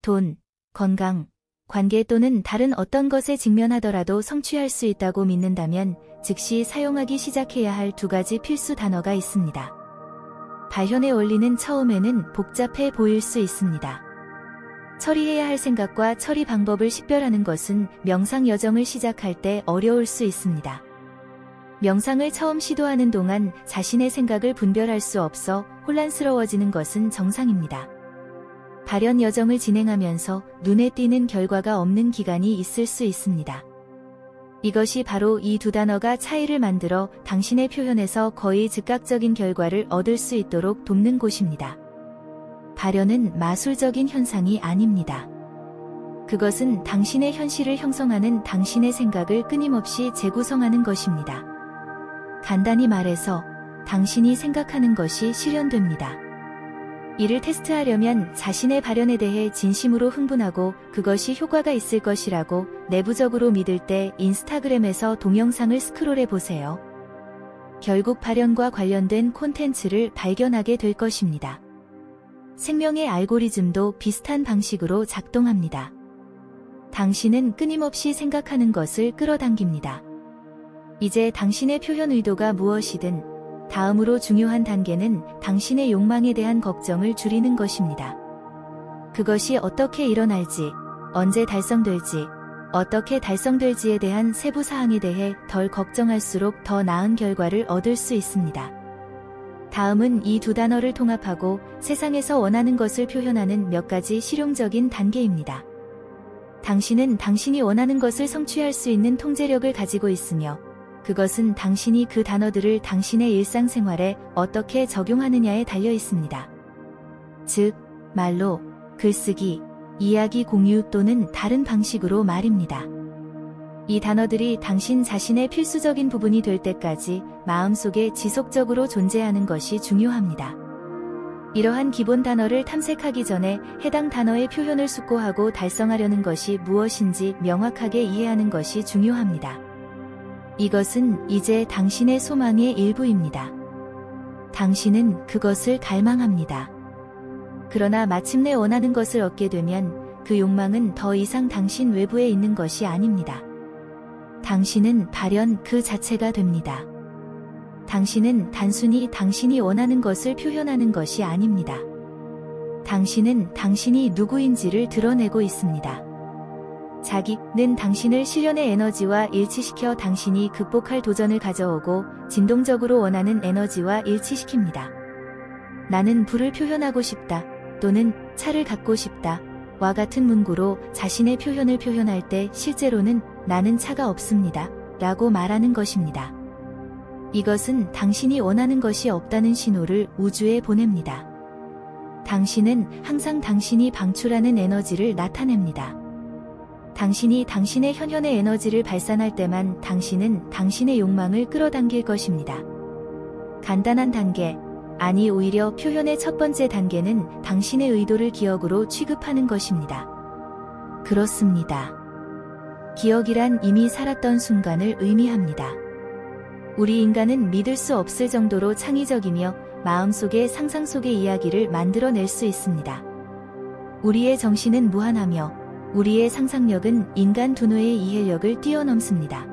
돈, 건강, 관계 또는 다른 어떤 것에 직면하더라도 성취할 수 있다고 믿는다면 즉시 사용하기 시작해야 할 두 가지 필수 단어가 있습니다. 발현의 원리는 처음에는 복잡해 보일 수 있습니다. 처리해야 할 생각과 처리 방법을 식별하는 것은 명상 여정을 시작할 때 어려울 수 있습니다. 명상을 처음 시도하는 동안 자신의 생각을 분별할 수 없어 혼란스러워지는 것은 정상입니다. 발현 여정을 진행하면서 눈에 띄는 결과가 없는 기간이 있을 수 있습니다. 이것이 바로 이 두 단어가 차이를 만들어 당신의 표현에서 거의 즉각적인 결과를 얻을 수 있도록 돕는 곳입니다. 발현은 마술적인 현상이 아닙니다. 그것은 당신의 현실을 형성하는 당신의 생각을 끊임없이 재구성하는 것입니다. 간단히 말해서 당신이 생각하는 것이 실현됩니다. 이를 테스트하려면 자신의 발현에 대해 진심으로 흥분하고 그것이 효과가 있을 것이라고 내부적으로 믿을 때 인스타그램에서 동영상을 스크롤해 보세요. 결국 발현과 관련된 콘텐츠를 발견하게 될 것입니다. 생명의 알고리즘도 비슷한 방식으로 작동합니다. 당신은 끊임없이 생각하는 것을 끌어당깁니다. 이제 당신의 표현 의도가 무엇이든 다음으로 중요한 단계는 당신의 욕망에 대한 걱정을 줄이는 것입니다. 그것이 어떻게 일어날지, 언제 달성될지, 어떻게 달성될지에 대한 세부 사항에 대해 덜 걱정할수록 더 나은 결과를 얻을 수 있습니다. 다음은 이 두 단어를 통합하고 세상에서 원하는 것을 표현하는 몇 가지 실용적인 단계입니다. 당신은 당신이 원하는 것을 성취할 수 있는 통제력을 가지고 있으며 그것은 당신이 그 단어들을 당신의 일상생활에 어떻게 적용하느냐에 달려 있습니다. 즉, 말로, 글쓰기, 이야기 공유 또는 다른 방식으로 말입니다. 이 단어들이 당신 자신의 필수적인 부분이 될 때까지 마음속에 지속적으로 존재하는 것이 중요합니다. 이러한 기본 단어를 탐색하기 전에 해당 단어의 표현을 숙고하고 달성하려는 것이 무엇인지 명확하게 이해하는 것이 중요합니다. 이것은 이제 당신의 소망의 일부입니다. 당신은 그것을 갈망합니다. 그러나 마침내 원하는 것을 얻게 되면 그 욕망은 더 이상 당신 외부에 있는 것이 아닙니다. 당신은 발현 그 자체가 됩니다. 당신은 단순히 당신이 원하는 것을 표현하는 것이 아닙니다. 당신은 당신이 누구인지를 드러내고 있습니다. 자기는 당신을 실현의 에너지와 일치시켜 당신이 극복할 도전을 가져오고 진동적으로 원하는 에너지와 일치시킵니다. 나는 불을 표현하고 싶다 또는 차를 갖고 싶다 와 같은 문구로 자신의 표현을 표현할 때 실제로는 나는 차가 없습니다 라고 말하는 것입니다. 이것은 당신이 원하는 것이 없다는 신호를 우주에 보냅니다. 당신은 항상 당신이 방출하는 에너지를 나타냅니다. 당신이 당신의 현현의 에너지를 발산할 때만 당신은 당신의 욕망을 끌어당길 것입니다. 간단한 단계, 아니 오히려 표현의 첫 번째 단계는 당신의 의도를 기억으로 취급하는 것입니다. 그렇습니다. 기억이란 이미 살았던 순간을 의미합니다. 우리 인간은 믿을 수 없을 정도로 창의적이며 마음속의 상상 속의 이야기를 만들어낼 수 있습니다. 우리의 정신은 무한하며 우리의 상상력은 인간 두뇌의 이해력을 뛰어넘습니다.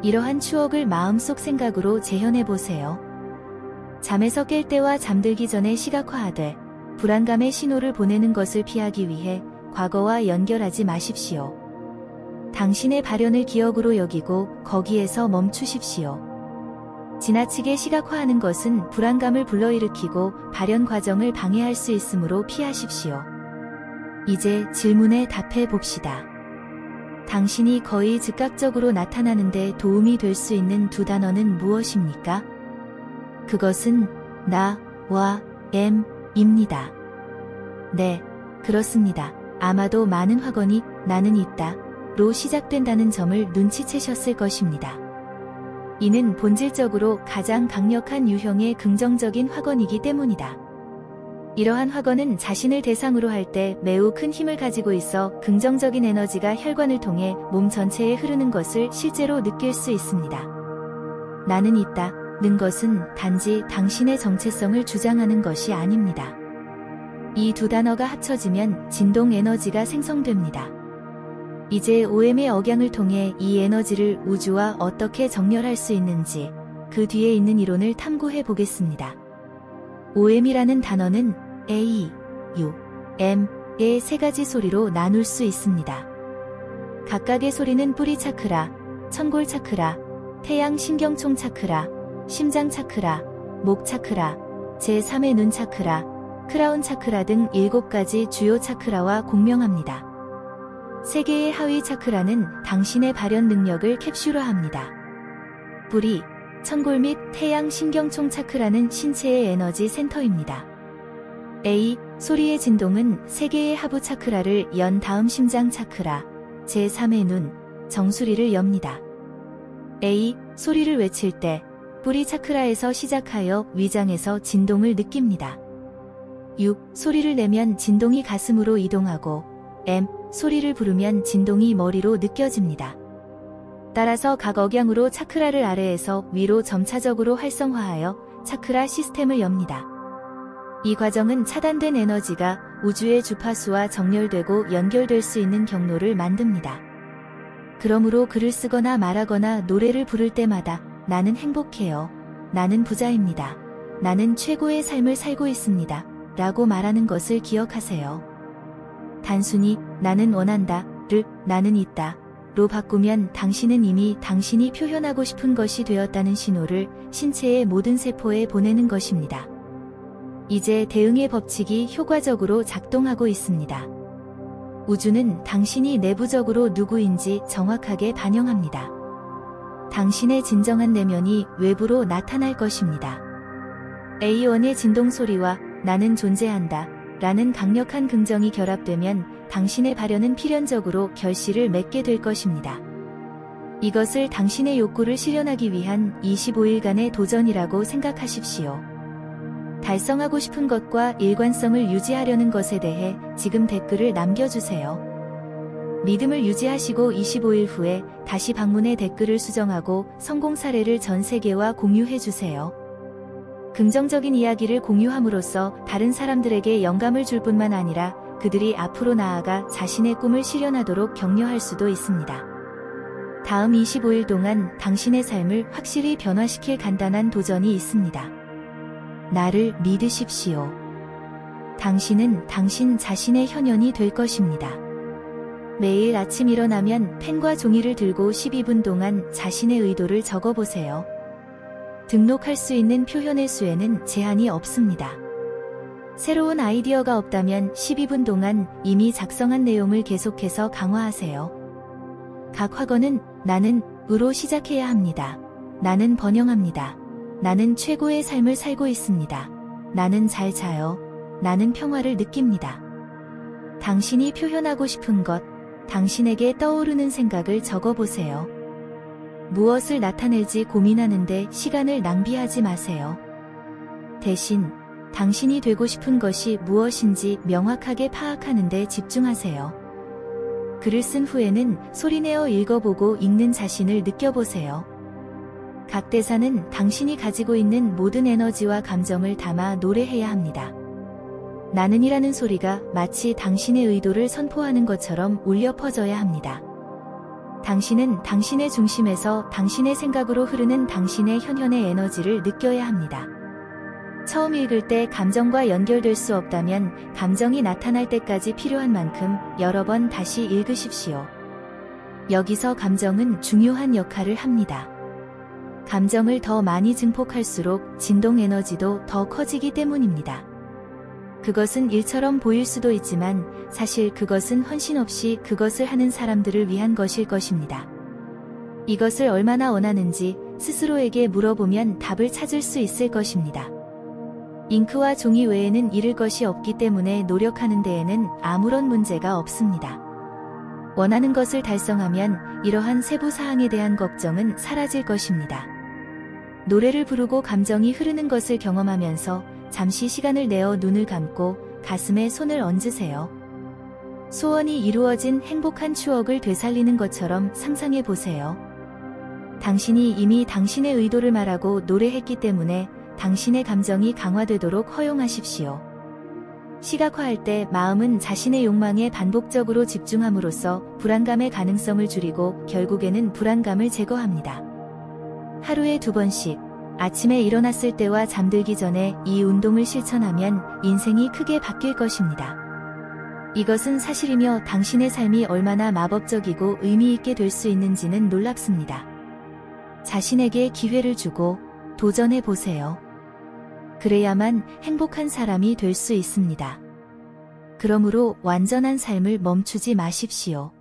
이러한 추억을 마음속 생각으로 재현해보세요. 잠에서 깰 때와 잠들기 전에 시각화하되 불안감의 신호를 보내는 것을 피하기 위해 과거와 연결하지 마십시오. 당신의 발현을 기억으로 여기고 거기에서 멈추십시오. 지나치게 시각화하는 것은 불안감을 불러일으키고 발현 과정을 방해할 수 있으므로 피하십시오. 이제 질문에 답해 봅시다. 당신이 거의 즉각적으로 나타나는데 도움이 될 수 있는 두 단어는 무엇입니까? 그것은 나와 M입니다. 네, 그렇습니다. 아마도 많은 확언이 나는 있다로 시작된다는 점을 눈치채셨을 것입니다. 이는 본질적으로 가장 강력한 유형의 긍정적인 확언이기 때문이다. 이러한 확언은 자신을 대상으로 할 때 매우 큰 힘을 가지고 있어 긍정적인 에너지가 혈관을 통해 몸 전체에 흐르는 것을 실제로 느낄 수 있습니다. 나는 있다는 것은 단지 당신의 정체성을 주장하는 것이 아닙니다. 이 두 단어가 합쳐지면 진동 에너지가 생성됩니다. 이제 OM의 억양을 통해 이 에너지를 우주와 어떻게 정렬할 수 있는지 그 뒤에 있는 이론을 탐구해 보겠습니다. OM이라는 단어는 A, U, M의 세 가지 소리로 나눌 수 있습니다. 각각의 소리는 뿌리 차크라, 천골 차크라, 태양 신경총 차크라, 심장 차크라, 목 차크라, 제3의 눈 차크라, 크라운 차크라 등 7가지 주요 차크라와 공명합니다. 3개의 하위 차크라는 당신의 발현 능력을 캡슐화합니다. 뿌리, 천골 및 태양 신경총 차크라는 신체의 에너지 센터입니다. A. 소리의 진동은 3개의 하부 차크라를 연 다음 심장 차크라, 제3의 눈, 정수리를 엽니다. A. 소리를 외칠 때 뿌리 차크라에서 시작하여 위장에서 진동을 느낍니다. 6. 소리를 내면 진동이 가슴으로 이동하고 M. 소리를 부르면 진동이 머리로 느껴집니다. 따라서 각 억양으로 차크라를 아래에서 위로 점차적으로 활성화하여 차크라 시스템을 엽니다. 이 과정은 차단된 에너지가 우주의 주파수와 정렬되고 연결될 수 있는 경로를 만듭니다. 그러므로 글을 쓰거나 말하거나 노래를 부를 때마다 나는 행복해요. 나는 부자입니다. 나는 최고의 삶을 살고 있습니다. 라고 말하는 것을 기억하세요. 단순히 나는 원한다를 나는 있다 로 바꾸면 당신은 이미 당신이 표현하고 싶은 것이 되었다는 신호를 신체의 모든 세포에 보내는 것입니다. 이제 대응의 법칙이 효과적으로 작동하고 있습니다. 우주는 당신이 내부적으로 누구인지 정확하게 반영합니다. 당신의 진정한 내면이 외부로 나타날 것입니다. A1의 진동 소리와 나는 존재한다 라는 강력한 긍정이 결합되면 당신의 발현은 필연적으로 결실을 맺게 될 것입니다. 이것을 당신의 욕구를 실현하기 위한 25일간의 도전이라고 생각하십시오. 달성하고 싶은 것과 일관성을 유지하려는 것에 대해 지금 댓글을 남겨주세요. 믿음을 유지하시고 25일 후에 다시 방문해 댓글을 수정하고 성공 사례를 전 세계와 공유해주세요. 긍정적인 이야기를 공유함으로써 다른 사람들에게 영감을 줄 뿐만 아니라 그들이 앞으로 나아가 자신의 꿈을 실현하도록 격려할 수도 있습니다. 다음 25일 동안 당신의 삶을 확실히 변화시킬 간단한 도전이 있습니다. 나를 믿으십시오. 당신은 당신 자신의 현현이 될 것입니다. 매일 아침 일어나면 펜과 종이를 들고 12분 동안 자신의 의도를 적어보세요. 등록할 수 있는 표현의 수에는 제한이 없습니다. 새로운 아이디어가 없다면 12분 동안 이미 작성한 내용을 계속해서 강화하세요. 각 확어는 나는 으로 시작해야 합니다. 나는 번영합니다. 나는 최고의 삶을 살고 있습니다. 나는 잘 자요. 나는 평화를 느낍니다. 당신이 표현하고 싶은 것, 당신에게 떠오르는 생각을 적어보세요. 무엇을 나타낼지 고민하는데 시간을 낭비하지 마세요. 대신 당신이 되고 싶은 것이 무엇인지 명확하게 파악하는 데 집중하세요. 글을 쓴 후에는 소리내어 읽어보고 읽는 자신을 느껴보세요. 각 대사는 당신이 가지고 있는 모든 에너지와 감정을 담아 노래해야 합니다. 나는이라는 소리가 마치 당신의 의도를 선포하는 것처럼 울려 퍼져야 합니다. 당신은 당신의 중심에서 당신의 생각으로 흐르는 당신의 현현의 에너지를 느껴야 합니다. 처음 읽을 때 감정과 연결될 수 없다면 감정이 나타날 때까지 필요한 만큼 여러 번 다시 읽으십시오. 여기서 감정은 중요한 역할을 합니다. 감정을 더 많이 증폭할수록 진동 에너지도 더 커지기 때문입니다. 그것은 일처럼 보일 수도 있지만 사실 그것은 헌신 없이 그것을 하는 사람들을 위한 것일 것입니다. 이것을 얼마나 원하는지 스스로에게 물어보면 답을 찾을 수 있을 것입니다. 잉크와 종이 외에는 잃을 것이 없기 때문에 노력하는 데에는 아무런 문제가 없습니다. 원하는 것을 달성하면 이러한 세부 사항에 대한 걱정은 사라질 것입니다. 노래를 부르고 감정이 흐르는 것을 경험하면서 잠시 시간을 내어 눈을 감고 가슴에 손을 얹으세요. 소원이 이루어진 행복한 추억을 되살리는 것처럼 상상해 보세요. 당신이 이미 당신의 의도를 말하고 노래했기 때문에 당신의 감정이 강화되도록 허용하십시오. 시각화할 때 마음은 자신의 욕망에 반복적으로 집중함으로써 불안감의 가능성을 줄이고 결국에는 불안감을 제거합니다. 하루에 2번씩 아침에 일어났을 때와 잠들기 전에 이 운동을 실천하면 인생이 크게 바뀔 것입니다. 이것은 사실이며 당신의 삶이 얼마나 마법적이고 의미 있게 될 수 있는지는 놀랍습니다. 자신에게 기회를 주고 도전해 보세요. 그래야만 행복한 사람이 될 수 있습니다. 그러므로 완전한 삶을 멈추지 마십시오.